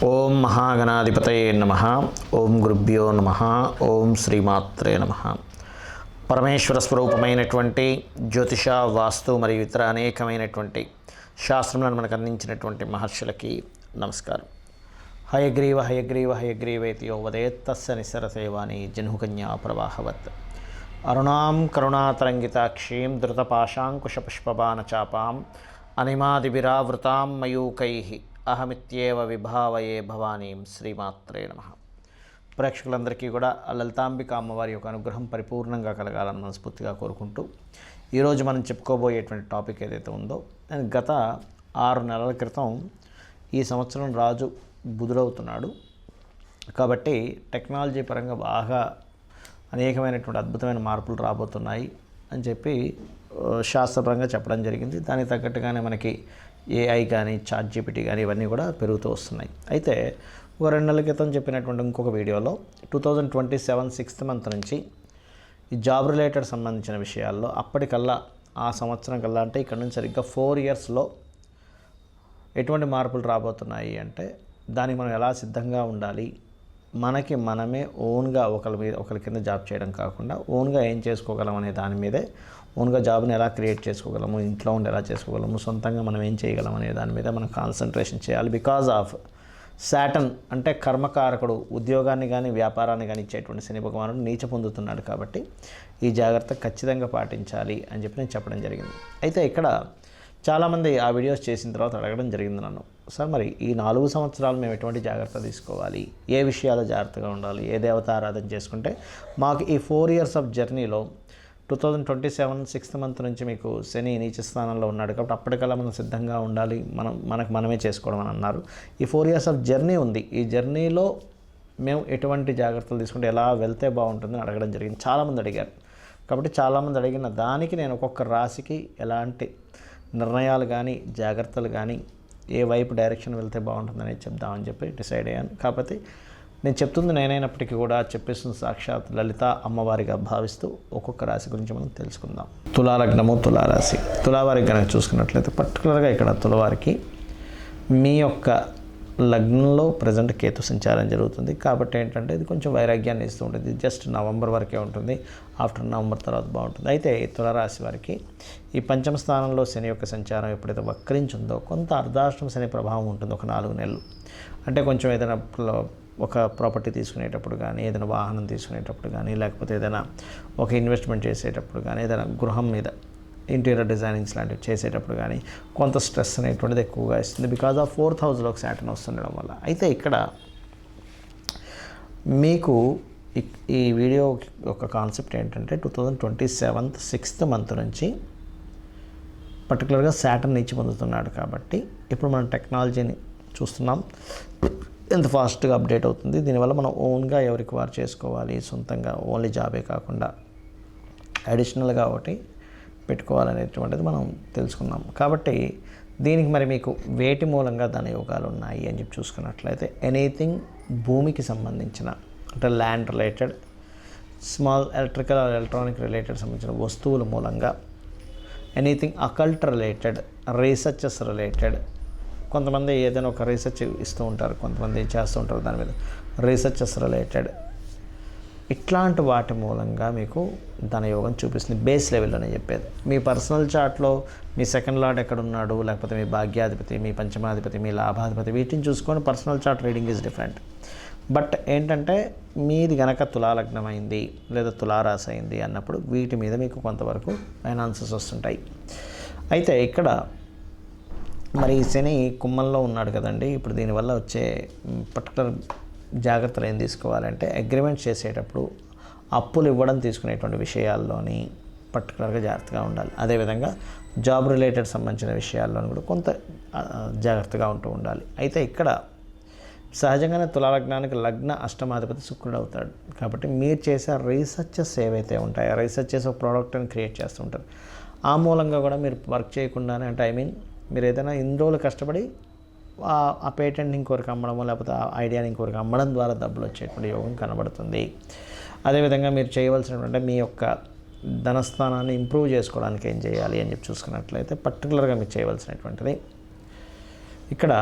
ఓం మహాగణాధిపతయే నమః. ఓం గురుభ్యో నమః. ఓం శ్రీమాత్రే నమః. పరమేశ్వర స్వరూపమైనటువంటి జ్యోతిష, వాస్తు మరియు ఇతర అనేకమైనటువంటి శాస్త్రములను మనకు అందించినటువంటి మహర్షులకి నమస్కారం. హయగ్రీవ హయగ్రీవ హయగ్రీవేతి యో వదేత్ తస్య నిస్సరసేవాని జహ్నుకన్యా ప్రవాహవత్. అరుణాం కరుణాతరంగితాక్షీం ధృతపాశాంకుశపుష్పబాణచాపాం అనిమాదివిరావృతాం మయూకైః అహమిత్యేవ విభావయే భవానీం. శ్రీమాత్రే నమః. ప్రేక్షకులందరికీ కూడా లలితాంబిక అమ్మవారి యొక్క అనుగ్రహం పరిపూర్ణంగా కలగాలని మనస్ఫూర్తిగా కోరుకుంటూ ఈరోజు మనం చెప్పుకోబోయేటువంటి టాపిక్ ఏదైతే ఉందో, నేను గత 6 నెలల క్రితం ఈ సంవత్సరం రాజు బుధుడవుతున్నాడు కాబట్టి టెక్నాలజీ పరంగా బాగా అనేకమైనటువంటి అద్భుతమైన మార్పులు రాబోతున్నాయి అని చెప్పి శాస్త్రపరంగా చెప్పడం జరిగింది. దానికి తగ్గట్టుగానే మనకి ఏఐ కానీ చాట్‌జీపీటీ కానీ ఇవన్నీ కూడా పెరుగుతూ వస్తున్నాయి. అయితే ఒక 2 నెలల క్రితం చెప్పినటువంటి ఇంకొక వీడియోలో 2027 6th మంత్ నుంచి ఈ జాబ్ రిలేటెడ్ సంబంధించిన విషయాల్లో అప్పటికల్లా ఆ సంవత్సరం కల్లా అంటే ఇక్కడ నుంచి సరిగ్గా 4 ఇయర్స్లో ఎటువంటి మార్పులు రాబోతున్నాయి అంటే దానికి మనం ఎలా సిద్ధంగా ఉండాలి, మనకి మనమే ఓన్గా ఒకరి కింద జాబ్ చేయడం కాకుండా ఓన్గా ఏం చేసుకోగలం అనే దాని మీదే, ఓన్గా జాబ్ని ఎలా క్రియేట్ చేసుకోగలము, ఇంట్లో ఉండి ఎలా చేసుకోగలము, సొంతంగా మనం ఏం చేయగలం అనే దాని మీద మనం కాన్సన్ట్రేషన్ చేయాలి. బికాజ్ ఆఫ్ సాటర్న్ అంటే కర్మకారకుడు ఉద్యోగాన్ని కానీ వ్యాపారాన్ని కానీ ఇచ్చేటువంటి శని భగవానుడు నీచ పొందుతున్నాడు కాబట్టి ఈ జాగ్రత్త ఖచ్చితంగా పాటించాలి అని చెప్పి నేను చెప్పడం జరిగింది. అయితే ఇక్కడ చాలామంది ఆ వీడియోస్ చేసిన తర్వాత అడగడం జరిగింది నన్ను, సార్ మరి ఈ 4 సంవత్సరాలు మేము ఎటువంటి జాగ్రత్త తీసుకోవాలి, ఏ విషయాల్లో జాగ్రత్తగా ఉండాలి, ఏ దేవత ఆరాధన చేసుకుంటే మాకు ఈ 4 ఇయర్స్ ఆఫ్ జర్నీలో 2027 6th మంత్ నుంచి మీకు శని నీచ స్థానంలో ఉన్నాడు కాబట్టి అప్పటికల్లా మనం సిద్ధంగా ఉండాలి, మనకు మనమే చేసుకోవడం అని అన్నారు. ఈ 4 ఇయర్స్ ఆఫ్ జర్నీ ఉంది, ఈ జర్నీలో మేము ఎటువంటి జాగ్రత్తలు తీసుకుంటే ఎలా వెళ్తే బాగుంటుందని అడగడం జరిగింది. చాలామంది అడిగారు కాబట్టి చాలామంది అడిగిన దానికి నేను ఒక్కొక్క రాశికి ఎలాంటి నిర్ణయాలు కానీ జాగ్రత్తలు కానీ ఏ వైపు డైరెక్షన్ వెళ్తే బాగుంటుందని చెప్దామని చెప్పి డిసైడ్ అయ్యాను. కాకపోతే నేను చెప్తుంది నేనైనప్పటికీ కూడా చెప్పేస్తుంది సాక్షాత్ లలిత అమ్మవారిగా భావిస్తూ ఒక్కొక్క రాశి గురించి మనం తెలుసుకుందాం. తులాలగ్నము, తులారాశి. తులావారికి కనుక చూసుకున్నట్లయితే పర్టికులర్గా ఇక్కడ తులవారికి మీ యొక్క లగ్నంలో ప్రజెంట్ కేతు సంచారం జరుగుతుంది కాబట్టి ఏంటంటే ఇది కొంచెం వైరాగ్యాన్ని ఇస్తూ ఉంటుంది. ఇది జస్ట్ నవంబర్ వరకే ఉంటుంది, ఆఫ్టర్ నవంబర్ తర్వాత బాగుంటుంది. అయితే తులారాశి వారికి ఈ 5వ స్థానంలో శని యొక్క సంచారం ఎప్పుడైతే వక్రించిందో కొంత అర్ధాష్టమ శని ప్రభావం ఉంటుంది ఒక 4 నెలలు. అంటే కొంచెం ఏదైనా ఒక ప్రాపర్టీ తీసుకునేటప్పుడు కానీ, ఏదైనా వాహనం తీసుకునేటప్పుడు కానీ, లేకపోతే ఏదైనా ఒక ఇన్వెస్ట్మెంట్ చేసేటప్పుడు కానీ, ఏదైనా గృహం మీద ఇంటీరియర్ డిజైనింగ్స్ లాంటివి చేసేటప్పుడు కానీ కొంత స్ట్రెస్ అనేటువంటిది ఎక్కువగా ఇస్తుంది. బికాజ్ ఆఫ్ 4th హౌస్లోకి సాటర్న్ వస్తుండడం వల్ల. అయితే ఇక్కడ మీకు ఈ వీడియో ఒక కాన్సెప్ట్ ఏంటంటే 2027 6th మంత్ నుంచి పర్టికులర్గా సాటర్న్ నీచి పొందుతున్నాడు కాబట్టి ఇప్పుడు మనం టెక్నాలజీని చూస్తున్నాం ఎంత ఫాస్ట్గా అప్డేట్ అవుతుంది. దీనివల్ల మనం ఓన్గా ఎవరికి వారు చేసుకోవాలి, సొంతంగా ఓన్లీ జాబే కాకుండా అడిషనల్గా ఒకటి పెట్టుకోవాలనేటువంటిది మనం తెలుసుకున్నాం. కాబట్టి దీనికి మరి మీకు వేటి మూలంగా దాని యోగాలు ఉన్నాయి అని చెప్పి చూసుకున్నట్లయితే ఎనీథింగ్ భూమికి సంబంధించిన అంటే land related, small electrical electronic related సంబంధించిన వస్తువుల మూలంగా, anything occult related, researches related, కొంతమంది ఏదైనా ఒక రీసెర్చ్ ఇస్తూ ఉంటారు, కొంతమంది చేస్తూ ఉంటారు దాని మీద రీసెర్చెస్ రిలేటెడ్, ఇట్లాంటి వాటి మూలంగా మీకు ధనయోగం చూపిస్తుంది. బేస్ లెవెల్లోనే చెప్పేది. మీ పర్సనల్ చార్ట్లో మీ సెకండ్ లార్డ్ ఎక్కడున్నాడు, లేకపోతే మీ భాగ్యాధిపతి, మీ పంచమాధిపతి, మీ లాభాధిపతి, వీటిని చూసుకొని personal chart reading is different. But ఏంటంటే మీది గనక తులాలగ్నం అయింది లేదా తులారాశి అయింది అన్నప్పుడు వీటి మీద మీకు కొంతవరకు ఫైనాన్సెస్ వస్తుంటాయి. అయితే ఇక్కడ మరి శని కుంభంలో ఉన్నాడు కదండి. ఇప్పుడు దీనివల్ల వచ్చే పర్టికులర్ జాగ్రత్తలు ఏం తీసుకోవాలంటే అగ్రిమెంట్ చేసేటప్పుడు అప్పులు ఇవ్వడం తీసుకునేటువంటి విషయాల్లోని పర్టికులర్గా జాగ్రత్తగా ఉండాలి. అదేవిధంగా జాబ్ రిలేటెడ్ సంబంధించిన విషయాల్లోని కూడా కొంత జాగ్రత్తగా ఉంటూ ఉండాలి. అయితే ఇక్కడ సహజంగానే తులాలగ్నానికి లగ్న అష్టమాధిపతి శుక్రుడు అవుతాడు కాబట్టి మీరు చేసే రీసెర్చెస్ ఏవైతే ఉంటాయో, రీసెర్చ్ చేసి ఒక ప్రోడక్ట్ని క్రియేట్ చేస్తూ ఉంటారు. ఆ మూలంగా కూడా మీరు వర్క్ చేయకుండానే అంటే మీరు ఏదైనా ఇన్ని రోజులు కష్టపడి ఆ పేటెంట్ ఇంకొకరికి అమ్మడము లేకపోతే ఆ ఐడియాని ఇంకొకరికి అమ్మడం ద్వారా డబ్బులు వచ్చేటువంటి యోగం కనబడుతుంది. అదేవిధంగా మీరు చేయవలసినటువంటి మీ యొక్క ధనస్థానాన్ని ఇంప్రూవ్ చేసుకోవడానికి ఏం చేయాలి అని చెప్పి చూసుకున్నట్లయితే పర్టికులర్గా మీరు చేయవలసినటువంటిది ఇక్కడ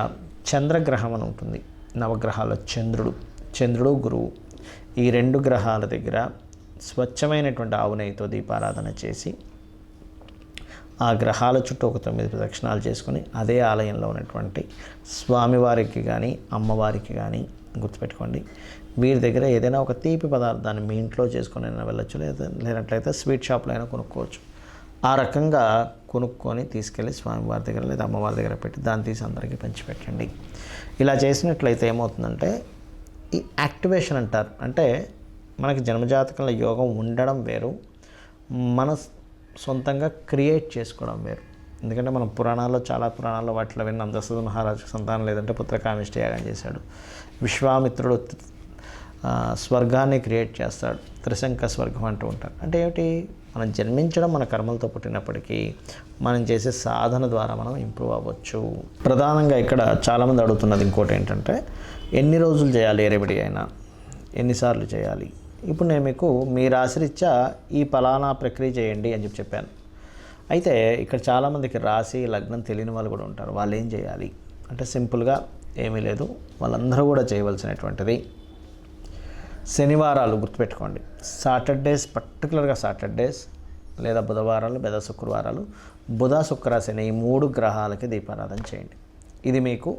చంద్రగ్రహం అని ఉంటుంది. నవగ్రహాల్లో చంద్రుడు గురువు, ఈ 2 గ్రహాల దగ్గర స్వచ్ఛమైనటువంటి ఆవు నెయ్యితో దీపారాధన చేసి ఆ గ్రహాల చుట్టూ ఒక 9 ప్రదక్షిణాలు చేసుకుని అదే ఆలయంలో ఉన్నటువంటి స్వామివారికి కానీ అమ్మవారికి కానీ గుర్తుపెట్టుకోండి, వీరి దగ్గర ఏదైనా ఒక తీపి పదార్థాన్ని మీ ఇంట్లో చేసుకొని వెళ్ళచ్చు, లేనట్లయితే స్వీట్ షాప్లో అయినా కొనుక్కోవచ్చు. ఆ రకంగా కొనుక్కొని తీసుకెళ్ళి స్వామివారి దగ్గర లేదా అమ్మవారి దగ్గర పెట్టి దాన్ని తీసి అందరికీ పంచిపెట్టండి. ఇలా చేసినట్లయితే ఏమవుతుందంటే ఈ యాక్టివేషన్ అంటారు, అంటే మనకి జన్మజాతకంలో యోగం ఉండడం వేరు, మన సొంతంగా క్రియేట్ చేసుకోవడం వేరు. ఎందుకంటే మనం చాలా పురాణాల్లో వాటిలో విన్నాం, దశరథ మహారాజుకు సంతానం లేదంటే పుత్రకామిష్టి యాగం చేశాడు. విశ్వామిత్రుడు స్వర్గాన్ని క్రియేట్ చేస్తాడు, త్రిశంక స్వర్గం అంటూ ఉంటారు. అంటే ఏమిటి, మనం జన్మించడం మన కర్మలతో పుట్టినప్పటికీ మనం చేసే సాధన ద్వారా మనం ఇంప్రూవ్ అవ్వచ్చు. ప్రధానంగా ఇక్కడ చాలామంది అడుగుతున్నది ఇంకోటి ఏంటంటే, ఎన్ని రోజులు చేయాలి ఏ రెమెడీ అయినా, ఎన్నిసార్లు చేయాలి? ఇప్పుడు నేను మీకు మీ రాశిరీత్యా ఈ ఫలానా ప్రక్రియ చేయండి అని చెప్పాను. అయితే ఇక్కడ చాలామందికి రాశి లగ్నం తెలియని వాళ్ళు కూడా ఉంటారు. వాళ్ళు ఏం చేయాలి అంటే సింపుల్గా ఏమీ లేదు, వాళ్ళందరూ కూడా చేయవలసినటువంటిది శనివారాలు గుర్తుపెట్టుకోండి, సాటర్డేస్, పర్టికులర్గా సాటర్డేస్ లేదా బుధవారాలు లేదా శుక్రవారాలు, బుధ శుక్ర శని ఈ 3 గ్రహాలకి దీపారాధన చేయండి. ఇది మీకు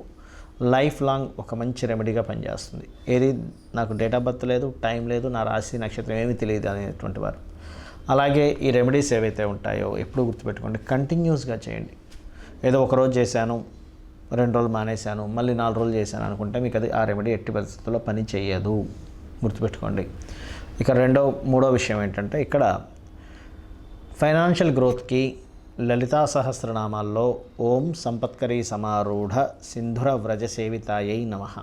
లైఫ్ లాంగ్ ఒక మంచి రెమెడీగా పనిచేస్తుంది. ఏది నాకు డేట్ ఆఫ్ బర్త్ లేదు, టైం లేదు, నా రాశి నక్షత్రం ఏమీ తెలియదు అనేటువంటి వారు. అలాగే ఈ రెమెడీస్ ఏవైతే ఉంటాయో ఎప్పుడు గుర్తుపెట్టుకోండి, కంటిన్యూస్గా చేయండి. ఏదో ఒకరోజు చేశాను, 2 రోజులు మానేశాను, మళ్ళీ 4 రోజులు చేశాను అనుకుంటే మీకు అది ఆ రెమెడీ ఎట్టి పరిస్థితుల్లో పని చేయదు, గుర్తుపెట్టుకోండి. ఇక మూడో విషయం ఏంటంటే, ఇక్కడ ఫైనాన్షియల్ గ్రోత్కి లలితా సహస్రనామాల్లో ఓం సంపత్కరీ సమారూఢ సింధుర వ్రజ సేవితాయై నమః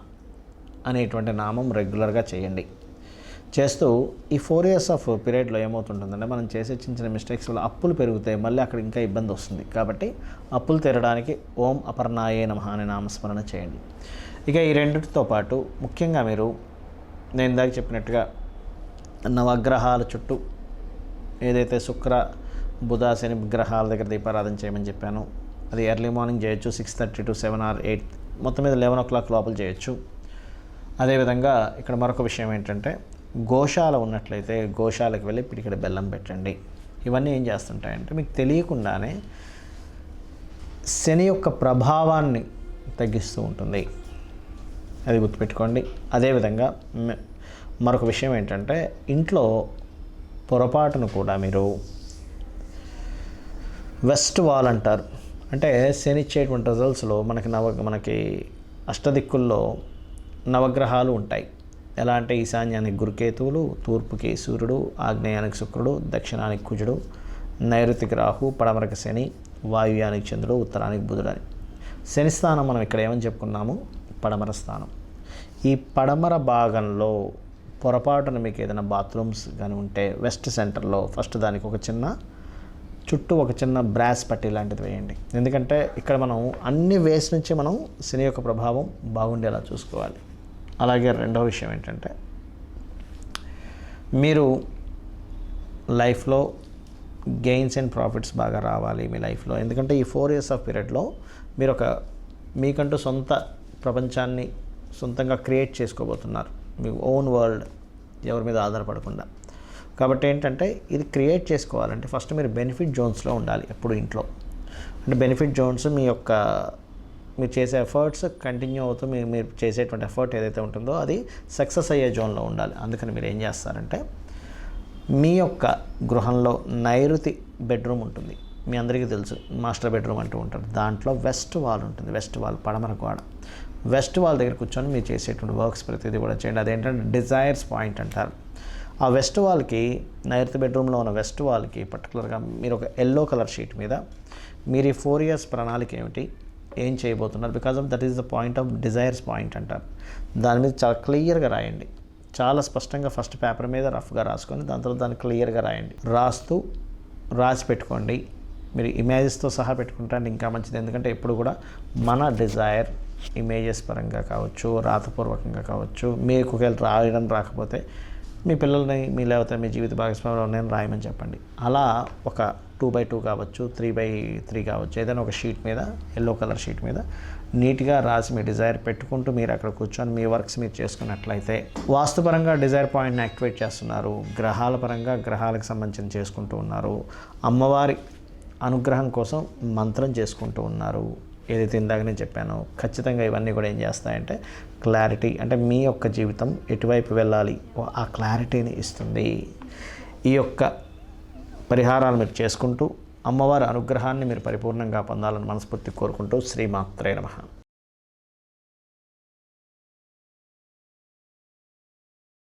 అనేటువంటి నామం రెగ్యులర్గా చేయండి. చేస్తూ ఈ 4 years ఆఫ్ పీరియడ్లో ఏమవుతుంటుందంటే, మనం చేసే చిన్న మిస్టేక్స్ వల్ల అప్పులు పెరుగుతాయి, మళ్ళీ అక్కడ ఇంకా ఇబ్బంది వస్తుంది. కాబట్టి అప్పులు తీరడానికి ఓం అపర్ణాయే నమః అనే నామస్మరణ చేయండి. ఇక ఈ రెండింటితో పాటు ముఖ్యంగా మీరు నేను ఇందాక చెప్పినట్టుగా నవగ్రహాల చుట్టూ ఏదైతే శుక్ర బుధ శని గ్రహాల దగ్గర దీపారాధన చేయమని చెప్పాను, అది ఎర్లీ మార్నింగ్ చేయొచ్చు, 6:30 to 7 or 8, మొత్తం మీద 11 o'clock లోపల చేయొచ్చు. అదేవిధంగా ఇక్కడ మరొక విషయం ఏంటంటే, గోశాల ఉన్నట్లయితే గోశాలకు వెళ్ళి పిడికెడు బెల్లం పెట్టండి. ఇవన్నీ ఏం చేస్తుంటాయంటే మీకు తెలియకుండానే శని యొక్క ప్రభావాన్ని తగ్గిస్తూ ఉంటుంది, అది గుర్తుపెట్టుకోండి. అదేవిధంగా మరొక విషయం ఏంటంటే, ఇంట్లో పొరపాటును కూడా మీరు వెస్ట్ వాల్ అంటారు, అంటే శని ఇచ్చేటువంటి రిజల్ట్స్లో మనకి అష్టదిక్కుల్లో నవగ్రహాలు ఉంటాయి. ఎలా అంటే ఈశాన్యానికి గురుకేతువులు, తూర్పుకి సూర్యుడు, ఆగ్నేయానికి శుక్రుడు, దక్షిణానికి కుజుడు, నైరుతికి రాహు, పడమరకి శని, వాయువ్యానికి చంద్రుడు, ఉత్తరానికి బుధుడు అని. శని స్థానం మనం ఇక్కడ ఏమని చెప్పుకున్నాము, పడమర స్థానం. ఈ పడమర భాగంలో పొరపాటున మీకు ఏదైనా బాత్రూమ్స్ కానీ ఉంటే వెస్ట్ సెంటర్లో ఫస్ట్ దానికి చుట్టూ ఒక చిన్న బ్రాస్ పట్టీ లాంటిది వేయండి. ఎందుకంటే ఇక్కడ మనం అన్ని వేస్ నుంచి మనం శని యొక్క ప్రభావం బాగుండేలా చూసుకోవాలి. అలాగే రెండవ విషయం ఏంటంటే, మీరు లైఫ్లో గెయిన్స్ అండ్ ప్రాఫిట్స్ బాగా రావాలి మీ లైఫ్లో. ఎందుకంటే ఈ 4 years ఆఫ్ పీరియడ్లో మీరు మీకంటూ సొంత ప్రపంచాన్ని సొంతంగా క్రియేట్ చేసుకోబోతున్నారు, మీ ఓన్ వరల్డ్, ఎవరి మీద ఆధారపడకుండా. కాబట్టి ఏంటంటే ఇది క్రియేట్ చేసుకోవాలంటే ఫస్ట్ మీరు బెనిఫిట్ జోన్స్లో ఉండాలి ఎప్పుడు ఇంట్లో. అంటే బెనిఫిట్ జోన్స్ మీరు చేసే ఎఫర్ట్స్ కంటిన్యూ అవుతూ మీరు చేసేటువంటి ఎఫర్ట్ ఏదైతే ఉంటుందో అది సక్సెస్ అయ్యే జోన్లో ఉండాలి. అందుకని మీరు ఏం చేస్తారంటే, మీ యొక్క గృహంలో నైరుతి బెడ్రూమ్ ఉంటుంది, మీ అందరికీ తెలుసు మాస్టర్ బెడ్రూమ్ అంటూ ఉంటారు. దాంట్లో వెస్ట్ వాల్ ఉంటుంది, వెస్ట్ వాల్ పడమర గోడ. వెస్ట్ వాల్ దగ్గర కూర్చొని మీరు చేసేటువంటి వర్క్స్ ప్రతిదీ కూడా చేయండి. అదేంటంటే డిజైర్స్ పాయింట్ అంటారు. ఆ వెస్ట్ వాల్కి, నైరుతి బెడ్రూమ్లో ఉన్న వెస్ట్ వాల్కి పర్టికులర్గా మీరు ఒక ఎల్లో కలర్ షీట్ మీద మీరు ఈ 4 years ప్రణాళిక ఏం చేయబోతున్నారు, because of that is the point of desires point అంటారు. దాని మీద చాలా క్లియర్గా రాయండి, చాలా స్పష్టంగా ఫస్ట్ పేపర్ మీద రఫ్గా రాసుకొని దాని తర్వాత దాన్ని క్లియర్గా రాయండి. రాసి పెట్టుకోండి. మీరు ఇమేజెస్తో సహా పెట్టుకుంటే ఇంకా మంచిది. ఎందుకంటే ఎప్పుడు కూడా మన డిజైర్ ఇమేజెస్ పరంగా కావచ్చు, రాతపూర్వకంగా కావచ్చు, మీకు ఒకవేళ రాయడం రాకపోతే మీ పిల్లల్ని లేకపోతే మీ జీవిత భాగస్వామిలో నేను రాయమని చెప్పండి. అలా ఒక 2x2 కావచ్చు, 3x3 కావచ్చు, ఏదైనా ఒక షీట్ మీద, ఎల్లో కలర్ షీట్ మీద నీట్గా రాసి మీ డిజైర్ పెట్టుకుంటూ మీరు అక్కడ కూర్చొని మీ వర్క్స్ మీరు చేసుకున్నట్లయితే వాస్తుపరంగా డిజైర్ పాయింట్ని యాక్టివేట్ చేస్తున్నారు, గ్రహాల పరంగా గ్రహాలకు సంబంధించి చేసుకుంటూ ఉన్నారు, అమ్మవారి అనుగ్రహం కోసం మంత్రం చేసుకుంటూ ఉన్నారు. ఏదైతే ఇందాక నేను చెప్పానో ఖచ్చితంగా ఇవన్నీ కూడా ఏం చేస్తాయంటే క్లారిటీ, అంటే మీ యొక్క జీవితం ఎటువైపు వెళ్ళాలి ఆ క్లారిటీని ఇస్తుంది. ఈ యొక్క పరిహారాలు మీరు చేసుకుంటూ అమ్మవారి అనుగ్రహాన్ని మీరు పరిపూర్ణంగా పొందాలని మనస్ఫూర్తి కోరుకుంటూ శ్రీమాత్రే నమః.